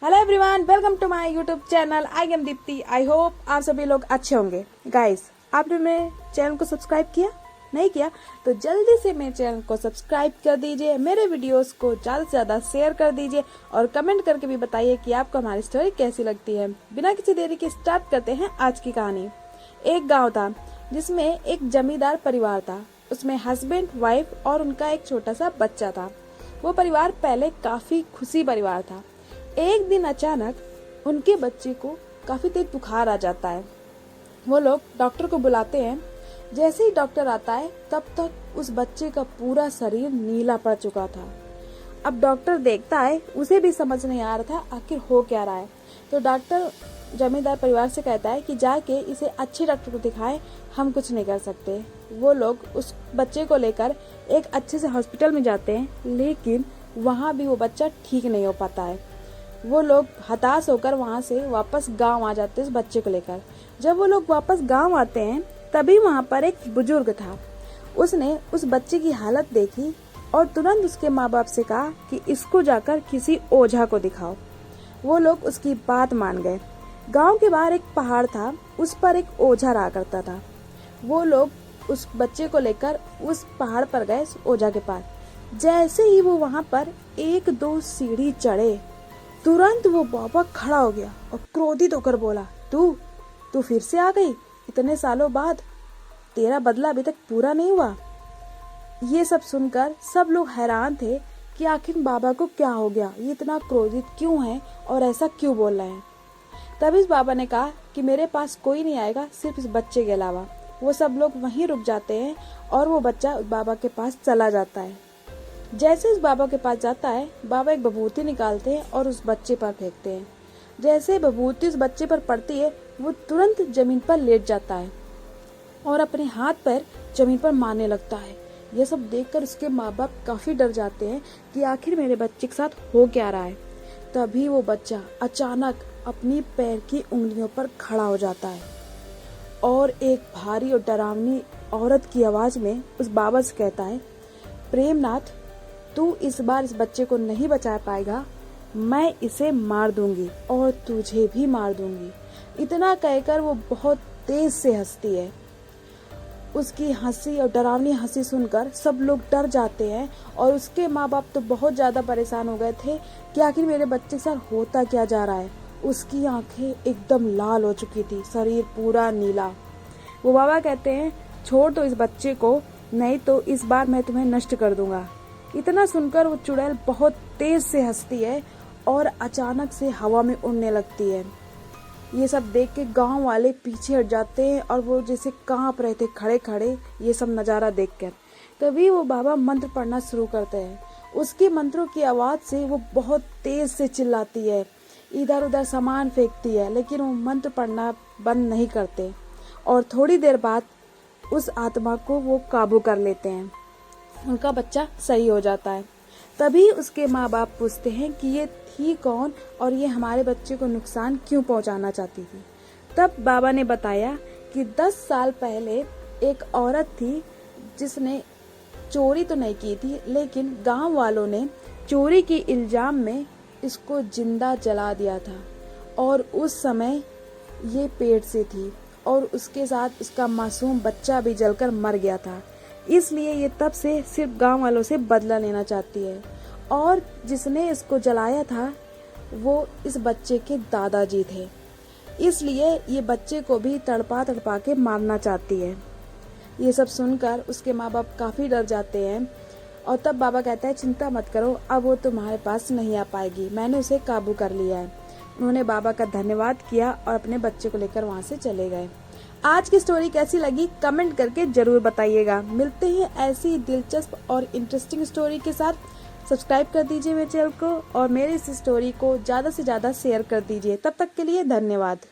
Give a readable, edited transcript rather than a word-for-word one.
Hello everyone, welcome to my YouTube channel. I am Dipti. I hope आप सभी लोग अच्छे होंगे। गाइस, आपने मेरे चैनल को सब्सक्राइब किया? नहीं किया तो जल्दी से मेरे चैनल को सब्सक्राइब कर दीजिए, मेरे वीडियोस को ज्यादा से ज्यादा शेयर कर दीजिए और कमेंट करके भी बताइए कि आपको हमारी स्टोरी कैसी लगती है। बिना किसी देरी के स्टार्ट करते हैं आज की कहानी। एक गाँव था जिसमें एक जमींदार परिवार था। उसमें हस्बैंड, वाइफ और उनका एक छोटा सा बच्चा था। वो परिवार पहले काफी खुशी परिवार था। एक दिन अचानक उनके बच्चे को काफी तेज बुखार आ जाता है। वो लोग डॉक्टर को बुलाते हैं। जैसे ही डॉक्टर आता है तब तक उस बच्चे का पूरा शरीर नीला पड़ चुका था। अब डॉक्टर देखता है, उसे भी समझ नहीं आ रहा था आखिर हो क्या रहा है। तो डॉक्टर जमींदार परिवार से कहता है कि जाके इसे अच्छे डॉक्टर को दिखाएं, हम कुछ नहीं कर सकते। वो लोग उस बच्चे को लेकर एक अच्छे से हॉस्पिटल में जाते हैं, लेकिन वहाँ भी वो बच्चा ठीक नहीं हो पाता है। वो लोग हताश होकर वहाँ से वापस गांव आ जाते हैं उस बच्चे को लेकर। जब वो लोग वापस गांव आते हैं तभी वहाँ पर एक बुजुर्ग था। उसने उस बच्चे की हालत देखी और तुरंत उसके माँ बाप से कहा कि इसको जाकर किसी ओझा को दिखाओ। वो लोग उसकी बात मान गए। गांव के बाहर एक पहाड़ था, उस पर एक ओझा रहा करता था। वो लोग उस बच्चे को लेकर उस पहाड़ पर गए, उस ओझा के पास। जैसे ही वो वहाँ पर 1-2 सीढ़ी चढ़े, तुरंत वो बाबा खड़ा हो गया और क्रोधित होकर बोला, तू फिर से आ गई? इतने सालों बाद तेरा बदला अभी तक पूरा नहीं हुआ। ये सब सुनकर सब लोग हैरान थे कि आखिर बाबा को क्या हो गया, ये इतना क्रोधित क्यों है और ऐसा क्यों बोल रहे हैं। तब इस बाबा ने कहा कि मेरे पास कोई नहीं आएगा सिर्फ इस बच्चे के अलावा। वो सब लोग वहीं रुक जाते हैं और वो बच्चा बाबा के पास चला जाता है। जैसे उस बाबा के पास जाता है, बाबा एक बबूती निकालते हैं और उस बच्चे पर फेंकते हैं। जैसे बबूती उस बच्चे पर पड़ती है, वो तुरंत जमीन पर लेट जाता है और अपने हाथ पैर जमीन पर मारने लगता है। ये सब देखकर उसके माँ बाप काफी डर जाते हैं कि आखिर मेरे बच्चे के साथ हो क्या रहा है। तभी वो बच्चा अचानक अपनी पैर की उंगलियों पर खड़ा हो जाता है और एक भारी और डरावनी औरत की आवाज में उस बाबा से कहता है, प्रेमनाथ, तू इस बार इस बच्चे को नहीं बचा पाएगा। मैं इसे मार दूंगी और तुझे भी मार दूंगी। इतना कहकर वो बहुत तेज से हंसती है। उसकी हंसी और डरावनी हंसी सुनकर सब लोग डर जाते हैं और उसके माँ बाप तो बहुत ज्यादा परेशान हो गए थे कि आखिर मेरे बच्चे के साथ होता क्या जा रहा है। उसकी आंखें एकदम लाल हो चुकी थी, शरीर पूरा नीला। वो बाबा कहते हैं, छोड़ दो इस बच्चे को, नहीं तो इस बार मैं तुम्हें नष्ट कर दूंगा। इतना सुनकर वो चुड़ैल बहुत तेज से हंसती है और अचानक से हवा में उड़ने लगती है। ये सब देख के गांव वाले पीछे हट जाते हैं और वो जैसे कांप रहे थे खड़े खड़े ये सब नजारा देखकर। तभी वो बाबा मंत्र पढ़ना शुरू करते हैं। उसके मंत्रों की आवाज से वो बहुत तेज से चिल्लाती है, इधर उधर सामान फेंकती है, लेकिन वो मंत्र पढ़ना बंद नहीं करते और थोड़ी देर बाद उस आत्मा को वो काबू कर लेते हैं। उनका बच्चा सही हो जाता है। तभी उसके माँ बाप पूछते हैं कि ये थी कौन और ये हमारे बच्चे को नुकसान क्यों पहुंचाना चाहती थी। तब बाबा ने बताया कि 10 साल पहले एक औरत थी जिसने चोरी तो नहीं की थी, लेकिन गांव वालों ने चोरी के इल्जाम में इसको जिंदा जला दिया था और उस समय ये पेट से थी और उसके साथ उसका मासूम बच्चा भी जलकर मर गया था। इसलिए ये तब से सिर्फ गांव वालों से बदला लेना चाहती है और जिसने इसको जलाया था वो इस बच्चे के दादाजी थे। इसलिए ये बच्चे को भी तड़पा तड़पा के मारना चाहती है। ये सब सुनकर उसके माँ बाप काफी डर जाते हैं और तब बाबा कहता है, चिंता मत करो, अब वो तुम्हारे पास नहीं आ पाएगी, मैंने उसे काबू कर लिया है। उन्होंने बाबा का धन्यवाद किया और अपने बच्चे को लेकर वहाँ से चले गए। आज की स्टोरी कैसी लगी कमेंट करके जरूर बताइएगा। मिलते हैं ऐसी दिलचस्प और इंटरेस्टिंग स्टोरी के साथ। सब्सक्राइब कर दीजिए मेरे चैनल को और मेरे इस स्टोरी को ज्यादा से ज्यादा शेयर कर दीजिए। तब तक के लिए धन्यवाद।